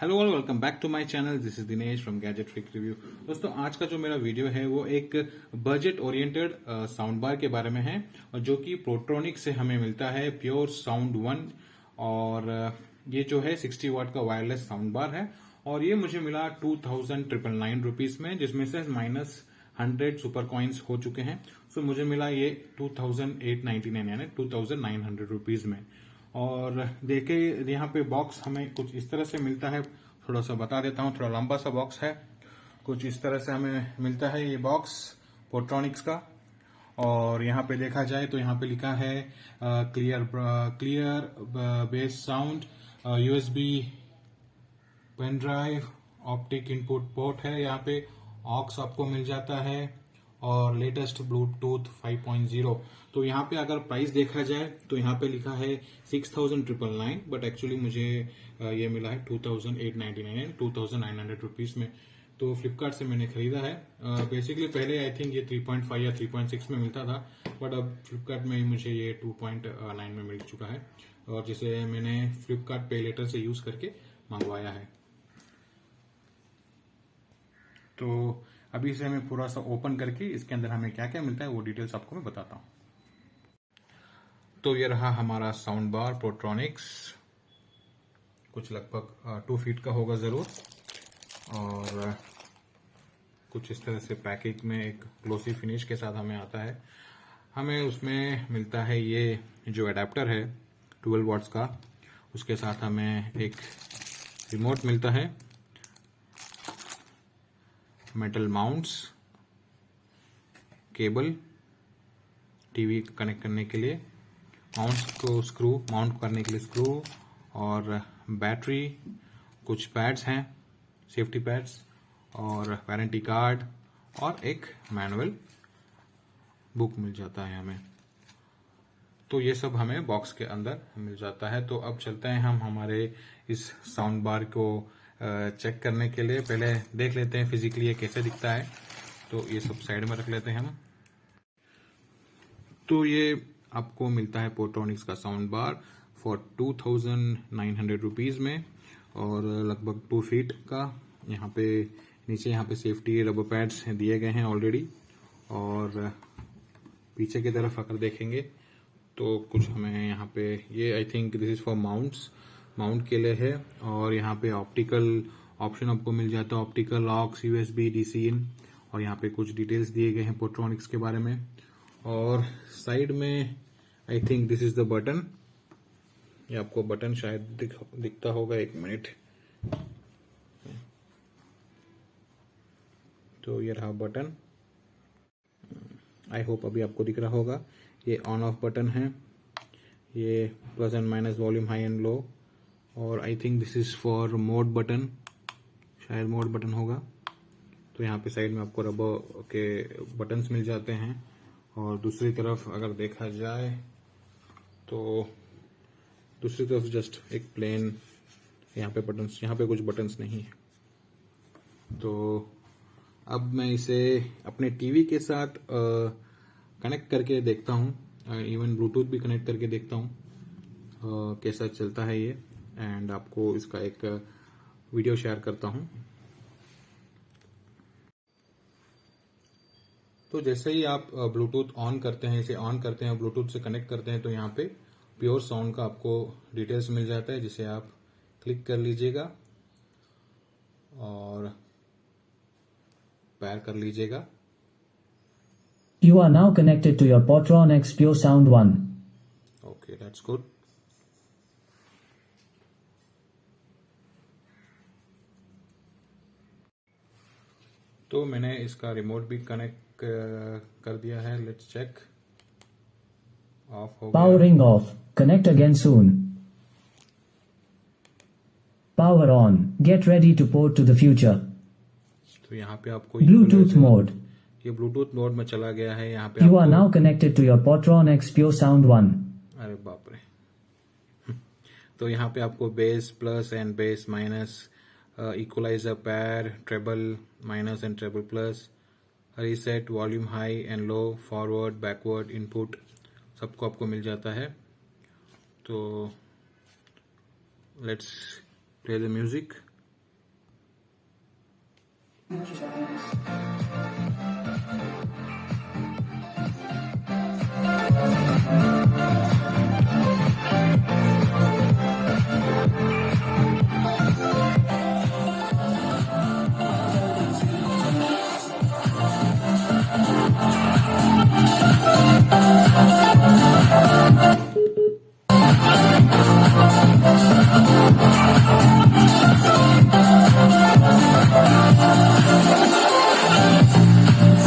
Hello all, welcome back to my channel. This is Dinesh from gadget freak review. दोस्तों, आज का जो मेरा वीडियो है वो एक बजट ओरिएंटेड साउंड बार के बारे में है, और जो कि प्रोट्रॉनिक से हमें मिलता है प्योर साउंड 1। और ये जो है 60 वाट का वायरलेस साउंड बार है, और ये मुझे मिला 2999 रुपीज में, जिसमें से -100 सुपर कॉइन्स हो चुके हैं। सो मुझे मिला ये 2899 यानी 2900 रुपीज में। और देखे यहाँ पे बॉक्स हमें कुछ इस तरह से मिलता है। थोड़ा सा बता देता हूँ, थोड़ा लंबा सा बॉक्स है। कुछ इस तरह से हमें मिलता है ये बॉक्स पोट्रॉनिक्स का। और यहाँ पे देखा जाए तो यहाँ पे लिखा है clear bass sound, USB pen drive, optic input port है, यहाँ पे ऑक्स आपको मिल जाता है, और लेटेस्ट ब्लूटूथ 5.0। तो यहाँ पे अगर प्राइस देखा जाए तो यहाँ पे लिखा है 6,999, बट एक्चुअली मुझे ये मिला है 2,899 2,900 रुपीज में। तो फ्लिपकार्ट से मैंने खरीदा है। बेसिकली पहले आई थिंक ये 3.5 या 3.6 में मिलता था, बट अब फ्लिपकार्ट में मुझे ये 2.9 में मिल चुका है, और जिसे मैंने फ्लिपकार्ट पे लेटर से यूज करके मंगवाया है। तो अभी इसे हमें पूरा सा ओपन करके इसके अंदर हमें क्या क्या मिलता है वो डिटेल्स आपको मैं बताता हूँ। तो ये रहा हमारा साउंड बार प्रोट्रॉनिक्स। कुछ लगभग 2 फीट का होगा जरूर, और कुछ इस तरह से पैकेज में एक ग्लोसी फिनिश के साथ हमें आता है। हमें उसमें मिलता है ये जो अडेप्टर है 12 वॉट्स का, उसके साथ हमें एक रिमोट मिलता है, metal mounts, cable TV connect करने के लिए, माउंट्स को स्क्रू माउंट करने के लिए स्क्रू, और बैटरी, कुछ पैड्स हैं, सेफ्टी पैड्स, और वारंटी कार्ड, और एक मैनुअल बुक मिल जाता है हमें। तो ये सब हमें बॉक्स के अंदर मिल जाता है। तो अब चलते हैं हम हमारे इस साउंड बार को चेक करने के लिए। पहले देख लेते हैं फिजिकली ये कैसे दिखता है। तो ये सब साइड में रख लेते हैं हम। तो ये आपको मिलता है पोट्रॉनिक्स का साउंड बार फॉर 2,900 रुपीज में, और लगभग 2 फीट का। यहाँ पे नीचे यहाँ पे सेफ्टी रबर पैड्स दिए गए हैं ऑलरेडी, और पीछे की तरफ अगर देखेंगे तो कुछ हमें यहाँ पे ये आई think this is for mount के लिए है। और यहाँ पे ऑप्टिकल ऑप्शन आपको मिल जाता है, ऑप्टिकल, ऑक्स, यूएसबी, डीसी इन, और यहाँ पे कुछ डिटेल्स दिए गए हैं पोट्रॉनिक्स के बारे में। और साइड में आई think this is the button. ये आपको बटन शायद दिखता होगा, 1 मिनट। तो ये रहा बटन, आई होप अभी आपको दिख रहा होगा। ये ऑन ऑफ बटन है, ये plus and minus, volume high and low, और I think this is for mode button, शायद मोड बटन होगा। तो यहाँ पे साइड में आपको रबर के बटन्स मिल जाते हैं। और दूसरी तरफ अगर देखा जाए तो दूसरी तरफ जस्ट एक प्लेन यहाँ पे बटन्स, यहाँ पे कुछ बटन्स नहीं है। तो अब मैं इसे अपने टीवी के साथ कनेक्ट करके देखता हूँ, इवन ब्लूटूथ भी कनेक्ट करके देखता हूँ कैसा चलता है ये, एंड आपको इसका एक वीडियो शेयर करता हूँ। तो जैसे ही आप ब्लूटूथ ऑन करते हैं, इसे ऑन करते हैं, ब्लूटूथ से कनेक्ट करते हैं, तो यहाँ पे प्योर साउंड का आपको डिटेल्स मिल जाता है, जिसे आप क्लिक कर लीजिएगा और पैर कर लीजिएगा। You are now connected to your Portronix Pure Sound 1. Okay, that's good. तो मैंने इसका रिमोट भी कनेक्ट कर दिया है। Let's check. ऑफ हो गया। Powering off. Connect again soon. Power on. Get ready to port to the future. तो यहाँ पे आपको Bluetooth mode. ये ब्लूटूथ मोड में चला गया है। यहाँ पे You are now connected to your Portronix Pure Sound 1. अरे बाप रे। तो यहाँ पे आपको bass plus and bass minus, equaliser, पैर, treble minus and treble plus, reset, volume high and low, forward, backward, input, सबको आपको मिल जाता है। तो let's play the music.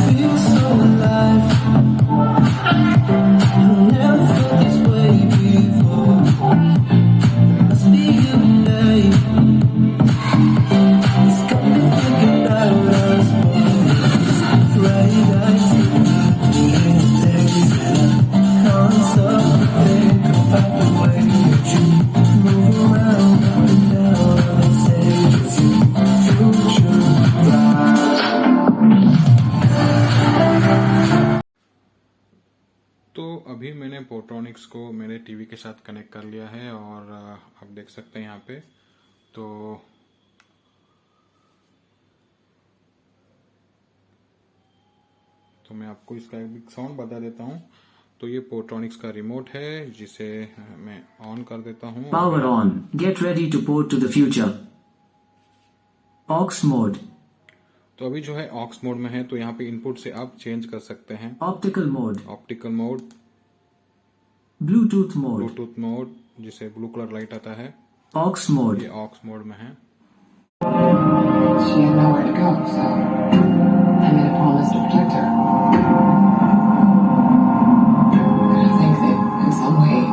Feel so alive. Never felt this way before. Must be your name. It's got me thinking about us both. Right eyes in the days. Can't stop to think about the way that you move around up and down on the stage with you. Future vibe. तो अभी मैंने पोर्ट्रॉनिक्स को मेरे TV के साथ connect कर लिया है और आप देख सकते हैं यहाँ पे तो मैं आपको इसका एक साउंड बता देता हूँ। तो ये पोर्ट्रॉनिक्स का रिमोट है जिसे मैं ऑन कर देता हूँ। Power on. Get ready to port to the future. Aux mode. तो अभी जो है ऑक्स मोड में है, तो यहाँ पे इनपुट से आप चेंज कर सकते हैं। Optical mode. Optical mode, Bluetooth mode. Bluetooth mode जिसे ब्लू कलर लाइट आता है, Aux mode. ये ऑक्स मोड में है। She had nowhere to go, so I made a promise to protect her. And I think that in some way,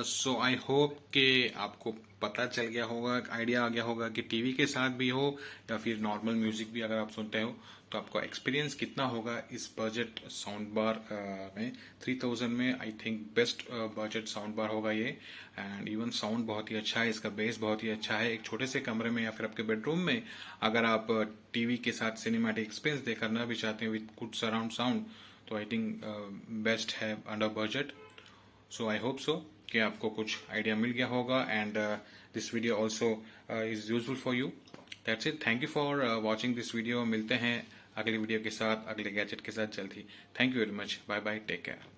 so I hope कि आपको पता चल गया होगा, आइडिया आ गया होगा कि टीवी के साथ भी हो या फिर नॉर्मल म्यूजिक भी अगर आप सुनते हो तो आपका एक्सपीरियंस कितना होगा इस बजट साउंड बार में। 3000 में I think best budget sound bar होगा ये। एंड इवन साउंड बहुत ही अच्छा है, इसका बेस बहुत ही अच्छा है। एक छोटे से कमरे में या फिर आपके बेडरूम में अगर आप टीवी के साथ सिनेमैटिक एक्सपीरियंस दे करना भी चाहते हैं विद गुड सराउंड साउंड, तो आई थिंक बेस्ट है under budget. So I hope so कि आपको कुछ आइडिया मिल गया होगा and this video also is useful for you. That's it. Thank you for watching this video. मिलते हैं अगले वीडियो के साथ, अगले गैजेट के साथ जल्द ही। Thank you very much. Bye bye, take care.